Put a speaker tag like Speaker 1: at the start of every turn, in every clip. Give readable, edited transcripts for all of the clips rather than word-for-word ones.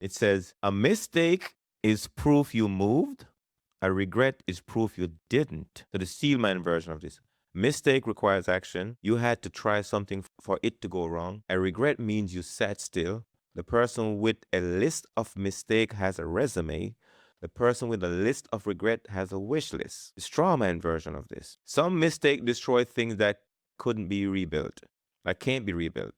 Speaker 1: It says, a mistake is proof you moved. A regret is proof you didn't. So the Steelman version of this. Mistake requires action. You had to try something for it to go wrong. A regret means you sat still. The person with a list of mistake has a resume. The person with a list of regret has a wish list. The strawman version of this. Some mistake destroy things that couldn't be rebuilt, that can't be rebuilt.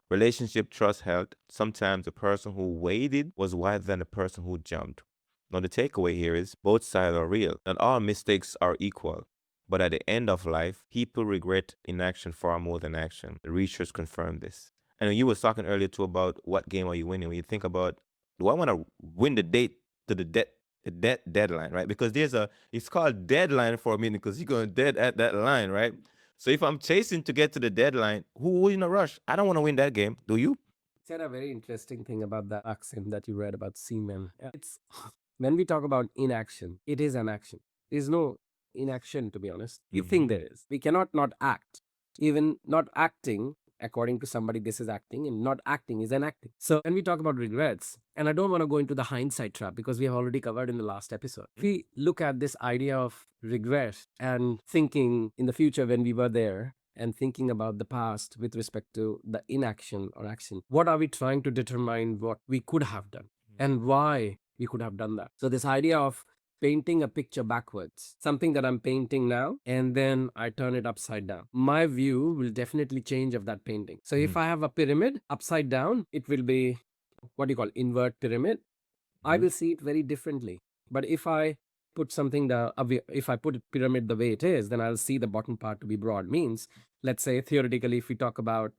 Speaker 1: Relationship, trust, health. Sometimes the person who waited was wiser than the person who jumped. Now, the takeaway here is both sides are real. Not all mistakes are equal. But at the end of life, people regret inaction far more than action. The research confirmed this. And you was talking earlier too about what game are you winning. When you think about, do I want to win the date to the deadline, right? Because it's called deadline for a minute because you're going dead at that line, right? So if I'm chasing to get to the deadline, who in a rush? I don't want to win that game. Do you?
Speaker 2: Said a very interesting thing about the accent that you read about semen. It's when we talk about inaction, it is an action. There's no inaction, to be honest. You think there is. We cannot not act. Even not acting, according to somebody, this is acting, and not acting is an acting. So when we talk about regrets, and I don't want to go into the hindsight trap because we have already covered in the last episode. If we look at this idea of regret and thinking in the future when we were there, and thinking about the past with respect to the inaction or action. What are we trying to determine what we could have done and why we could have done that? So, this idea of painting a picture backwards, something that I'm painting now, and then I turn it upside down. My view will definitely change of that painting. So, if I have a pyramid upside down, it will be what do you call invert pyramid. I will see it very differently. But if I put something if I put pyramid the way it is, then I'll see the bottom part to be broad. Means, let's say theoretically, if we talk about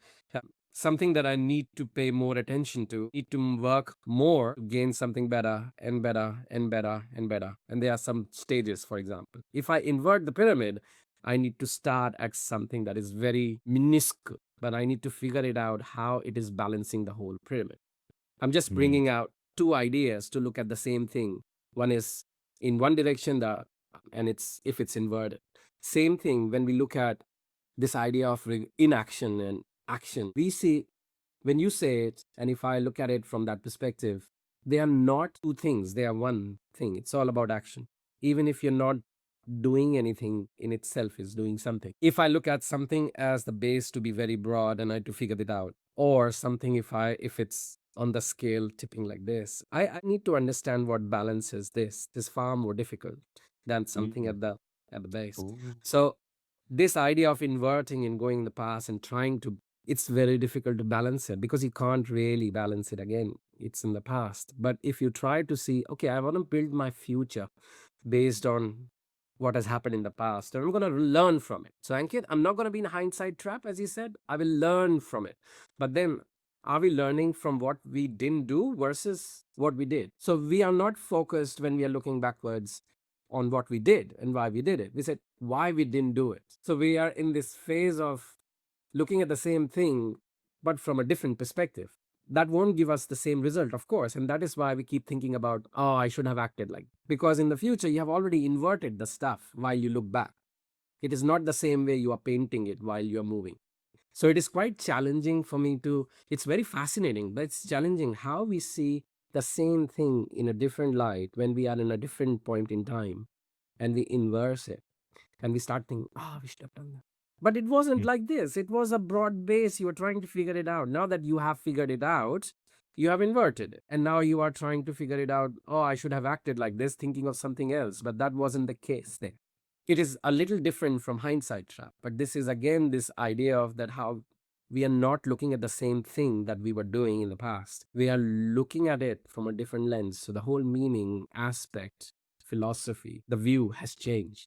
Speaker 2: something that I need to pay more attention to, need to work more to gain something better and better and better and better. And there are some stages, for example. If I invert the pyramid, I need to start at something that is very minuscule, but I need to figure it out how it is balancing the whole pyramid. I'm just bringing out two ideas to look at the same thing. One is in one direction, and it's if it's inverted. Same thing when we look at this idea of inaction and action. We see when you say it, and if I look at it from that perspective, they are not two things, they are one thing. It's all about action. Even if you're not doing anything in itself is doing something. If I look at something as the base to be very broad and I to figure it out, or something if it's on the scale tipping like this, I need to understand what balances this. This is far more difficult than something at the base. So this idea of inverting and going in the past and trying to, it's very difficult to balance it because you can't really balance it again. It's in the past. But if you try to see, okay, I want to build my future based on what has happened in the past, and I'm going to learn from it. So, Ankit, I'm not going to be in a hindsight trap, as you said. I will learn from it. But then, are we learning from what we didn't do versus what we did? So, we are not focused when we are looking backwards on what we did and why we did it. We said why we didn't do it. So, we are in this phase of looking at the same thing, but from a different perspective. That won't give us the same result, of course. And that is why we keep thinking about, oh, I should have acted like. Because in the future, you have already inverted the stuff while you look back. It is not the same way you are painting it while you are moving. So it is quite challenging for me to, it's very fascinating, but it's challenging how we see the same thing in a different light when we are in a different point in time and we inverse it and we start thinking, oh, we should have done that. But it wasn't like this. It was a broad base. You were trying to figure it out. Now that you have figured it out, you have inverted it. And now you are trying to figure it out. Oh, I should have acted like this, thinking of something else. But that wasn't the case there. It is a little different from hindsight trap. But this is again this idea of that how we are not looking at the same thing that we were doing in the past. We are looking at it from a different lens. So the whole meaning, aspect, philosophy, the view has changed.